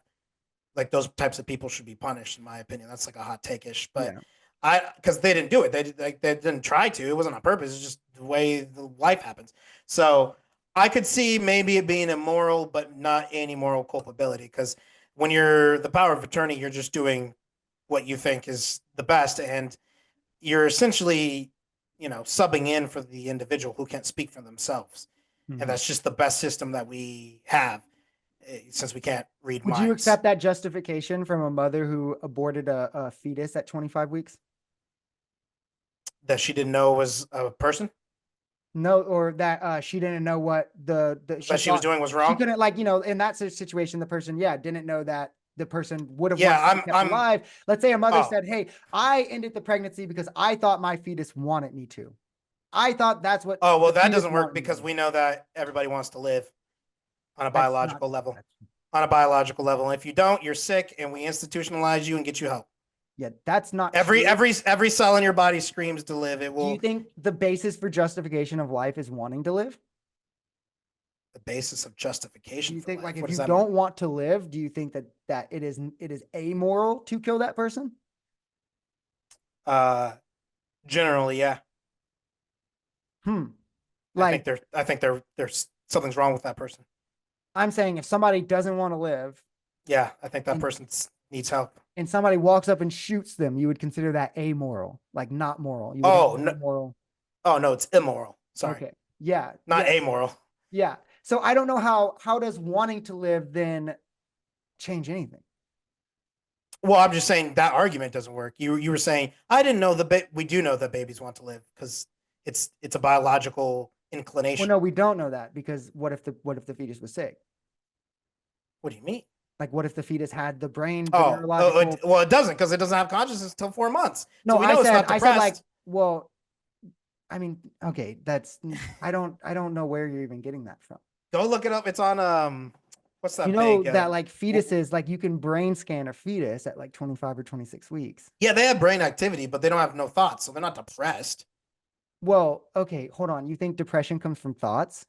like those types of people should be punished. In my opinion, that's like a hot take ish. But
Yeah.
because they didn't do it, they didn't try to. It wasn't on purpose. It's just the way the life happens. So I could see maybe it being immoral, but not any moral culpability because when you're the power of attorney, you're just doing what you think is the best, and you're essentially, subbing in for the individual who can't speak for themselves, and
Mhm.
that's just the best system that we have, since we can't read
Would you
minds.
accept that justification from a mother who aborted a fetus at 25 weeks?
That she didn't know was a person
No, or that she didn't know what she
that she was
thought
doing was
she
wrong.
couldn't, like, in that situation, the person, yeah, didn't know that the person would have
Yeah,
wanted to be kept
I'm.
alive. Let's say a mother
Oh,
said, "Hey, I ended the pregnancy because I thought my fetus wanted me to. I thought that's what
oh, well,
the
that
fetus
doesn't work
wanted me to
because
do."
we know that everybody wants to live on a
That's not.
biological level.
That's,
On a biological level, and if you don't, you're sick, and we institutionalize you and get you help.
yeah, that's not
Every
true.
every every cell in your body screams to live. It
Do you
will.
think the basis for justification of life is wanting to live?
The basis of
Do
justification
you
for
think, like,
life. What
if
does
you
that mean?
don't want to live, do you think that it is amoral to kill that person?
Uh, Generally, yeah.
Hmm. Like,
I think there's something's wrong with that person.
I'm saying if somebody doesn't want to live
Yeah, I think that
and
person needs help.
somebody walks up and shoots them, you would consider that amoral, like not moral. You would think
Oh
it's
no,
immoral.
oh no, it's immoral. Sorry,
Okay. Yeah.
not
Yes.
amoral.
Yeah. So I don't know how does wanting to live then change anything?
Well, I'm just saying that argument doesn't work. You were saying I didn't know we do know that babies want to live because it's a biological
Well,
inclination.
no, we don't know that because what if the fetus was sick?
What do you mean?
Like, what if the fetus had the brain, the
Oh,
neurological?
well, it doesn't because it doesn't have consciousness until 4 months. So
No,
we
I
know it's
said
not
I said like,
depressed.
well, I mean, okay, I don't know where you're even getting that from.
Go look it up. It's on what's
You
that
know
big
that, like, fetuses, like, you can brain scan a fetus at like 25 or 26 weeks.
yeah, they have brain activity, but they don't have no thoughts, so they're not depressed.
Well, okay, hold on. You think depression comes from thoughts?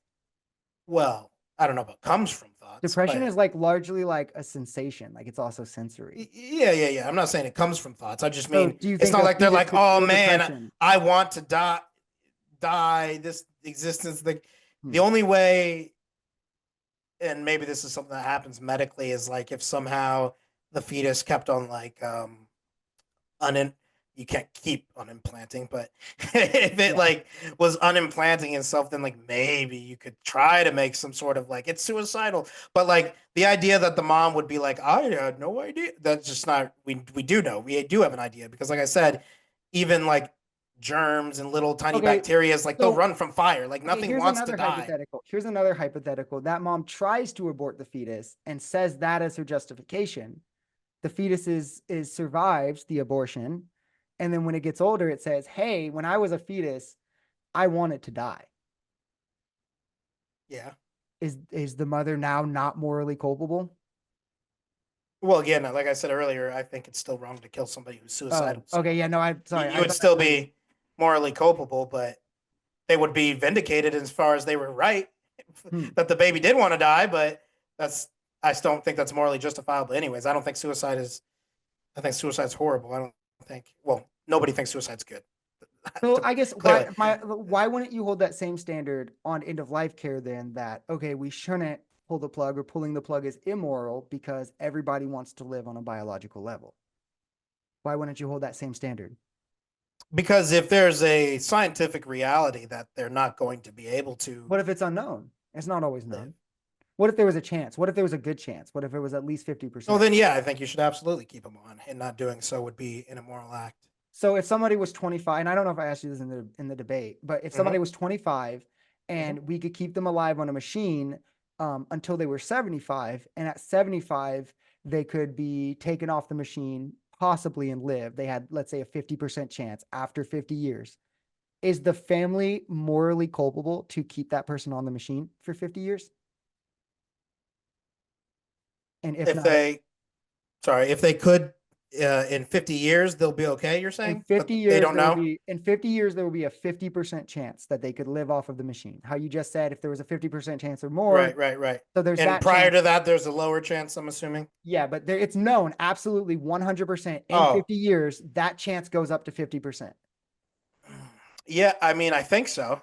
Well, I don't know about comes from thoughts,
Depression
but
is like largely like a sensation, like it's also sensory.
yeah. I'm not saying it comes from thoughts. I just
So
mean
do you
it's
think
not
a
like they're
fetus
like,
could
oh
feel
man,
depression?
I want to die this existence. The
Hmm.
only way, and maybe this is something that happens medically, is like if somehow the fetus kept on like un you can't keep unimplanting, but if it
Yeah.
like was unimplanting itself, then like maybe you could try to make some sort of like it's suicidal. But like the idea that the mom would be like, I had no idea. That's just not. We do know. We do have an idea because, like I said, even like germs and little tiny
Okay.
bacterias, like they'll
So,
run from fire. Like
okay,
nothing
here's
wants to
another
die.
hypothetical. Here's another hypothetical. That mom tries to abort the fetus and says that as her justification. The fetus is survives the abortion, and then when it gets older, it says, "Hey, when I was a fetus, I wanted to die."
Yeah.
Is the mother now not morally culpable?
Well, again, like I said earlier, I think it's still wrong to kill somebody who's
Oh,
suicidal.
okay,
So
yeah, no, I'm sorry.
you
I
would
thought that's
still
what you.
be morally culpable, but they would be vindicated as far as they were right
Hmm.
that the baby did want to die. But that's I still don't think that's morally justifiable. Anyways, I don't think suicide is. I think suicide's horrible. I don't think. Well, nobody thinks suicide's good.
So I guess
Clearly,
why wouldn't you hold that same standard on end of life care then, that okay, we shouldn't pull the plug, or pulling the plug is immoral because everybody wants to live on a biological level? Why wouldn't you hold that same standard?
because if there's a scientific reality that they're not going to be able to
What if it's unknown? It's not always
live,
known. What if there was a chance? What if there was a good chance? What if it was at least
well,
50%?
then yeah, I think you should absolutely keep them on, and not doing so would be an immoral act.
So if somebody was 25, and I don't know if I asked you this in the debate, but if
Mm-hmm,
somebody was 25
mm-hmm.
and we could keep them alive on a machine until they were 75, and at 75 they could be taken off the machine possibly and live. They had, let's say, a 50% chance after 50 years. Is the family morally culpable to keep that person on the machine for 50 years? And if
If
not,
they, sorry, if they could, in 50 years, they'll be okay. You're
in
saying,
50
but they
years
don't
there will
know.
be in 50 years there will be a 50% chance that they could live off of the machine. How you just said, if there was a 50% chance or more,
Right.
so there's
And
that
prior
chance.
to that, there's a lower chance. I'm assuming.
Yeah, but it's known absolutely 100% in
Oh,
50 years that chance goes up to 50%.
yeah. I mean, I think so.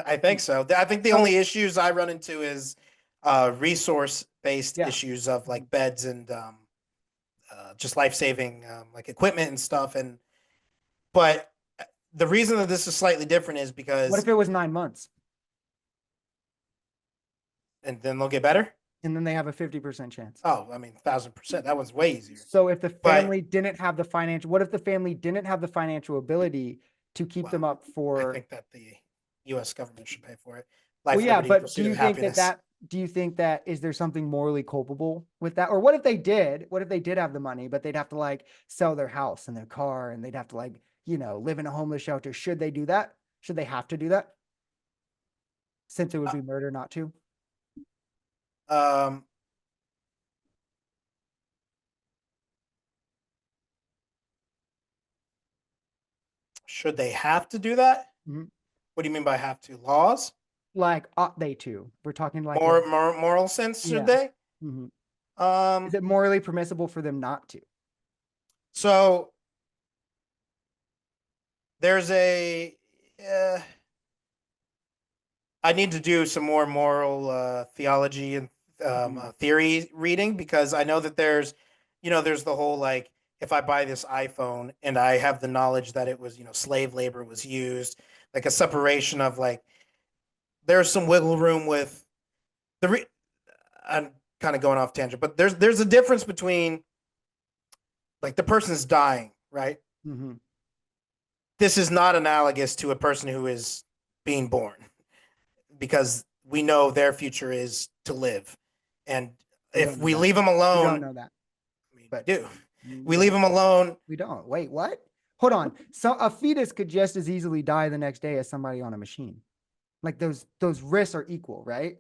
I think so. I think the only
So
issues I run into is resource-based
Yeah.
issues of like beds and just life-saving like equipment and stuff. And but the reason that this is slightly different is
What
because,
if it was 9 months
and then they'll get better.
and then they have a 50% chance?
Oh, I mean, 1,000%. That one's way easier.
So if the
But
family didn't have the financial, what if the family didn't have the financial ability to keep them
well,
up
I
for?
think that the U.S. government should pay for it.
Well,
Life,
yeah,
liberty,
but do
pursuit
you
of
think that
happiness.
do you think that is there something morally culpable with that? Or what if they did? What if they did have the money, but they'd have to like sell their house and their car and they'd have to like, live in a homeless shelter? Should they do that? Should they have to do that? Since it would be murder not to?
Um, should they have to do that?
Mhm.
What do you mean by have to? Laws?
Like, ought they to? We're talking like,
Moral sense, should
yeah.
they?
Mhm. Is
Um,
it morally permissible for them not to?
so there's uh, I need to do some more moral theology and theory reading, because I know that there's the whole like, if I buy this iPhone and I have the knowledge that it was, slave labor was used, like a separation of like, there's some wiggle room with the. I'm kind of going off tangent, but there's a difference between like the person's dying, right?
Mhm.
This is not analogous to a person who is being born, because we know their future is to live. And
We
if
don't know
we
that.
leave them
We
alone,
don't know that,
I mean, we
but
do.
we
We leave
don't.
them alone.
We don't. Wait, what? Hold on. So a fetus could just as easily die the next day as somebody on a machine. Like those risks are equal, right?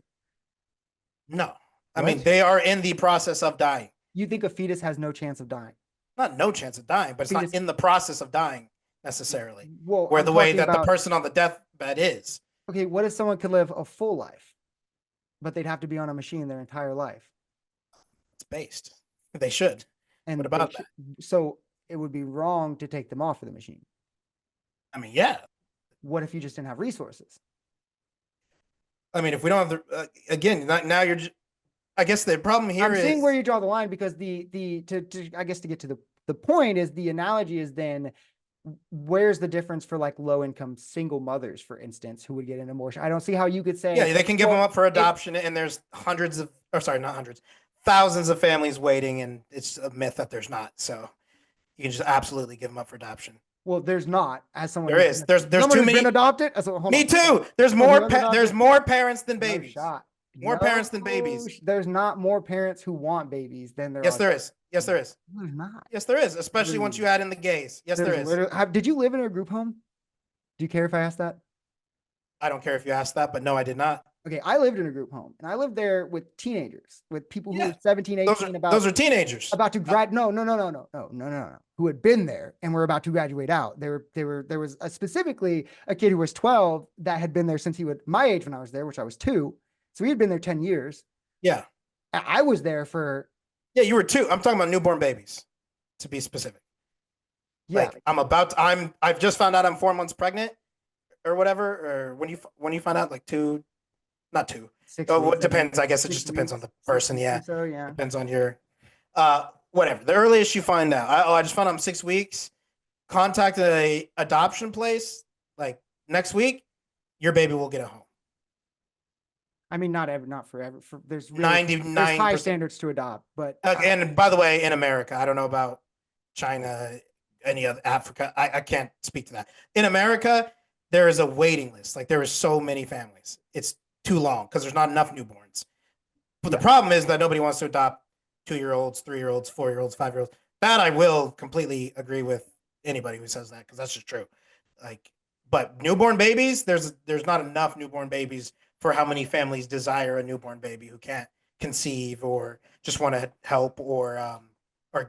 No, I mean,
What?
they are in the process of dying.
You think a fetus has no chance of dying?
Not no chance of dying, but it's not
Fetus.
in the process of dying necessarily.
Well,
Where
I'm
the way
talking
that the
about.
person on the deathbed is.
Okay, what if someone could live a full life, but they'd have to be on a machine their entire life,
It's based. They should. What
and
about that?
so it would be wrong to take them off of the machine.
I mean, yeah.
What if you just didn't have resources?
I mean, if we don't have again, now you're. I guess the problem here
I'm
is
seeing where you draw the line because to I guess to get to the point is the analogy is then where's the difference for like low income single mothers, for instance, who would get an abortion? I don't see how you could say,
yeah, they can give them
well,
up for adoption, and there's hundreds of, or sorry, not hundreds, thousands of families waiting, and it's a myth that there's not. So you can just absolutely give them up for adoption.
well, there's not as someone
There
who's
is. There's
someone
too
who's been
many.
adopted. So hold
Me
on.
too. There's
Oh, who
more.
was adopted?
There's more parents than
No
babies.
shot.
More parents than babies.
There's not more parents who want babies than there
Yes,
are.
there is. Yes, there is.
No, there's not.
Yes, there is. Especially once you add in the gays. Yes, there
There's
is.
literally. Did you live in a group home? Do you care if I ask that?
I don't care if you asked that, but no, I did not.
Okay, I lived in a group home and I lived there with teenagers, with people who
Yeah.
were 17, 18,
Those are teenagers.
about to grad. No. Who had been there and were about to graduate out. There was specifically a kid who was 12 that had been there since he was my age when I was there, which I was 2. So he had been there 10 years.
Yeah.
I was there for.
Yeah, you were 2. I'm talking about newborn babies, to be specific.
Yeah.
Like I've just found out I'm 4 months pregnant or whatever. Or when you find out, like 2, not 2.
6
Oh,
weeks,
it depends. I guess it
6
just depends on
weeks,
the person.
6
Yeah.
weeks or so, yeah.
Depends on your, whatever. The earliest you find out. I just found out I'm 6 weeks. Contacted a adoption place. Like next week, your baby will get a home.
I mean, not forever. There's really,
99%.
there's high standards to adopt, but
And by the way, in America, I don't know about China, any other Africa. I can't speak to that. In America, there is a waiting list. Like there is so many families. It's too long because there's not enough newborns. But the problem is that nobody wants to adopt 2-year-olds, 3-year-olds, 4-year-olds, 5-year-olds. That I will completely agree with anybody who says that, because that's just true. Like, but newborn babies, there's not enough newborn babies for how many families desire a newborn baby who can't conceive or just want to help or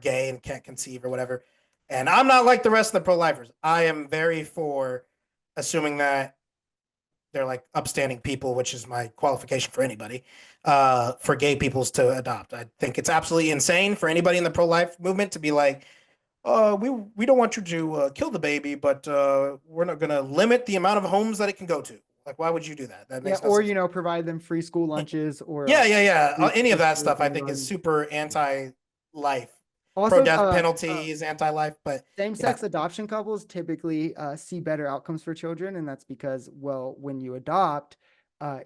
gay and can't conceive or whatever. And I'm not like the rest of the pro-lifers. I am very for assuming that they're like upstanding people, which is my qualification for anybody, for gay peoples to adopt. I think it's absolutely insane for anybody in the pro-life movement to be like, we don't want you to kill the baby, but we're not going to limit the amount of homes that it can go to. Like, why would you do that? That
Yeah,
makes no
or
sense.
provide them free school lunches or
Yeah, yeah, yeah.
free
Any of that
preschool
stuff I think is
kindergarten.
super anti-life,
Also,
pro-death penalties, anti-life. But yeah,
same-sex adoption couples typically see better outcomes for children, and that's because, well, when you adopt,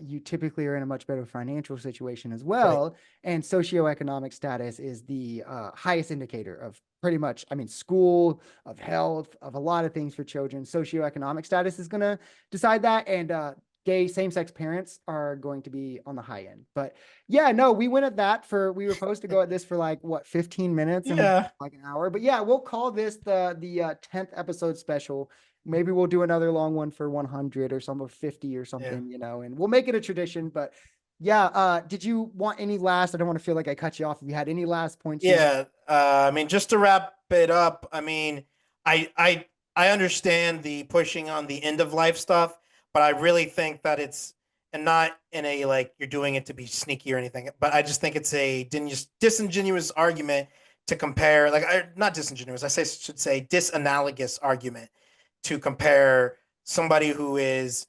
you typically are in a much better financial situation as
right.
well, and socioeconomic status is the highest indicator of pretty much, I mean, school, of health, of a lot of things for children. Socioeconomic status is going to decide that, and gay same-sex parents are going to be on the high end. But yeah, no, we went at that for, we were supposed to go at this for like what, 15 minutes, and we
Yeah,
like an hour. But yeah, we'll call this the 10th episode special. Maybe we'll do another long one for 100 or some of 50 or
yeah,
something, and we'll make it a tradition. But yeah, did you want any last? I don't want to feel like I cut you off. If you had any last points you want.
yeah. I mean, just to wrap it up, I mean, I I I understand the pushing on the end of life stuff, but I really think that it's, and not in a like you're doing it to be sneaky or anything, but I just think it's a disingenuous argument to compare, like, not disingenuous, should say disanalogous argument to compare somebody who is,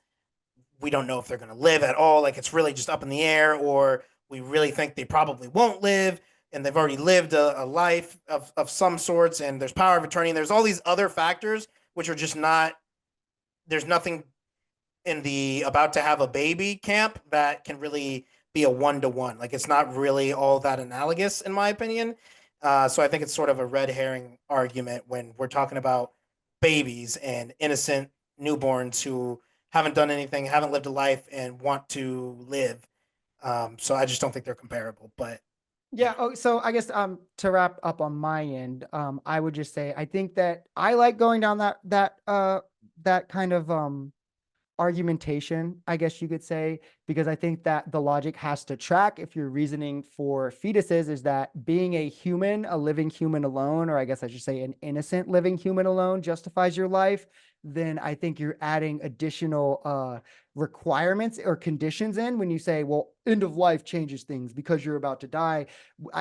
we don't know if they're going to live at all, like it's really just up in the air, or we really think they probably won't live and they've already lived a life of some sorts, and there's power of attorney, and there's all these other factors which are just not, there's nothing in the about to have a baby camp that can really be a one-to-one, like it's not really all that analogous in my opinion. So I think it's sort of a red herring argument when we're talking about babies and innocent newborns who haven't done anything, haven't lived a life, and want to live. So I just don't think they're comparable. But
Yeah.
yeah,
Oh, so I guess to wrap up on my end, I would just say I think that I like going down that kind of argumentation, I guess you could say, because I think that the logic has to track if your reasoning for fetuses is that being a human, a living human alone, or I guess I should say an innocent living human alone justifies your life, then I think you're adding additional requirements or conditions in when you say, well, end of life changes things because you're about to die.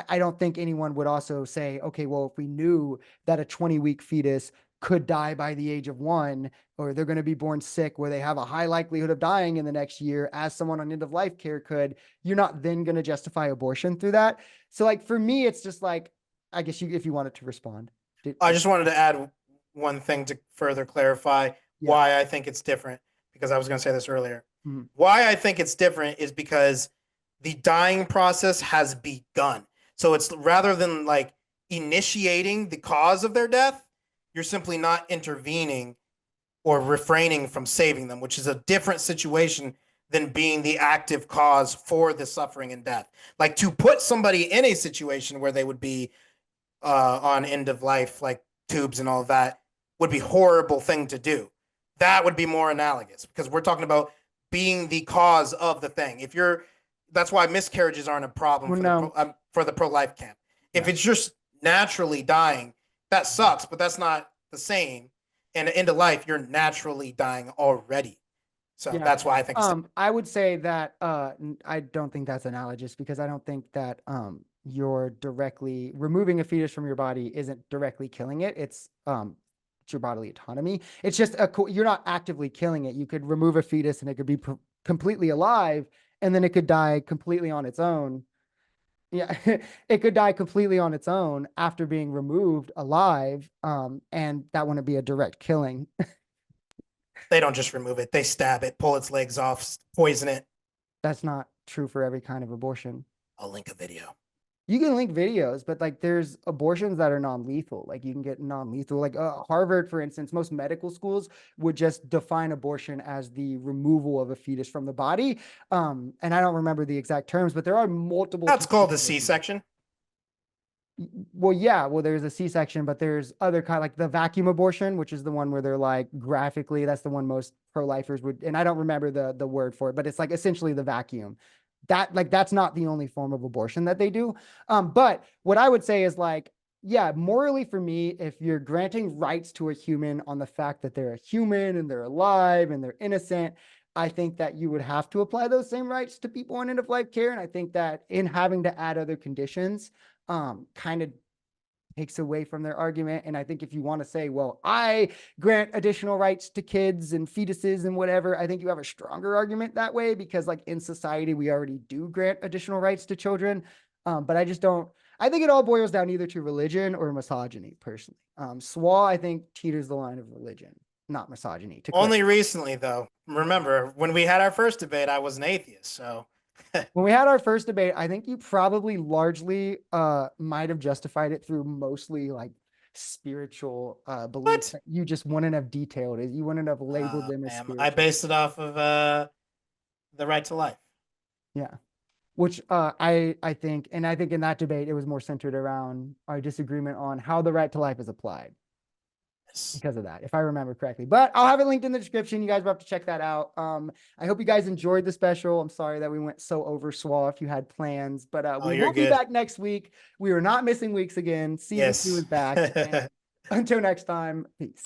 I don't think anyone would also say, okay, well, if we knew that a 20-week fetus could die by the age of 1, or they're going to be born sick where they have a high likelihood of dying in the next year, as someone on end of life care could, you're not then going to justify abortion through that. So, like, for me, it's just like, I guess if you wanted to respond.
I just wanted to add one thing to further clarify
Yeah.
why I think it's different, because I was going to say this earlier.
Mhm.
Why I think it's different is because the dying process has begun. So it's, rather than like initiating the cause of their death, you're simply not intervening or refraining from saving them, which is a different situation than being the active cause for the suffering and death. Like, to put somebody in a situation where they would be on end of life, like tubes and all of that, would be a horrible thing to do. That would be more analogous, because we're talking about being the cause of the thing. If you're, that's why miscarriages aren't a problem
Well, no.
for the pro life camp. If
Yeah.
it's just naturally dying, that sucks, but that's not the same. And at the end of life, you're naturally dying already. So
Yeah.
that's why I think it's different.
I would say that I don't think that's analogous because I don't think that you're directly removing a fetus from your body isn't directly killing it. It's your bodily autonomy. It's just you're not actively killing it. You could remove a fetus and it could be completely alive, and then it could die completely on its own. Yeah, it could die completely on its own after being removed alive. And that wouldn't be a direct killing.
They don't just remove it; they stab it, pull its legs off, poison it.
That's not true for every kind of abortion.
I'll link a video.
You can link videos, but like there's abortions that are non-lethal. Like you can get non-lethal. Like Harvard, for instance, most medical schools would just define abortion as the removal of a fetus from the body. And I don't remember the exact terms, but there are multiple
That's
terms
called a
for abortion.
C-section.
Well, yeah, well, there's a C-section, but there's other kind like the vacuum abortion, which is the one where they're like graphically, that's the one most pro-lifers would, and I don't remember the word for it, but it's like essentially the vacuum. That's not the only form of abortion that they do. But what I would say is like, yeah, morally for me, if you're granting rights to a human on the fact that they're a human and they're alive and they're innocent, I think that you would have to apply those same rights to people on end of life care. And I think that in having to add other conditions, kind of takes away from their argument. And I think if you want to say, well, I grant additional rights to kids and fetuses and whatever, I think you have a stronger argument that way, because like in society, we already do grant additional rights to children. But I just don't, I think it all boils down either to religion or misogyny personally. SWA, I think, teeters the line of religion, not misogyny.
Only recently, though. Remember, when we had our first debate, I was an atheist. So
when we had our first debate, I think you probably largely might have justified it through mostly like spiritual beliefs.
what?
You just wouldn't have detailed it. You wouldn't have labeled them as
Ma'am, I
spiritual.
based it off of the right to life.
Yeah. Which I think, and I think in that debate, it was more centered around our disagreement on how the right to life is applied
Yes.
because of that, if I remember correctly. But I'll have it linked in the description. You guys will have to check that out. I hope you guys enjoyed the special. I'm sorry that we went so over SWA if you had plans, but we
you're
will be
good.
back next week. We are not missing weeks again. Season 2 is back. And
Yes.
until next time, peace.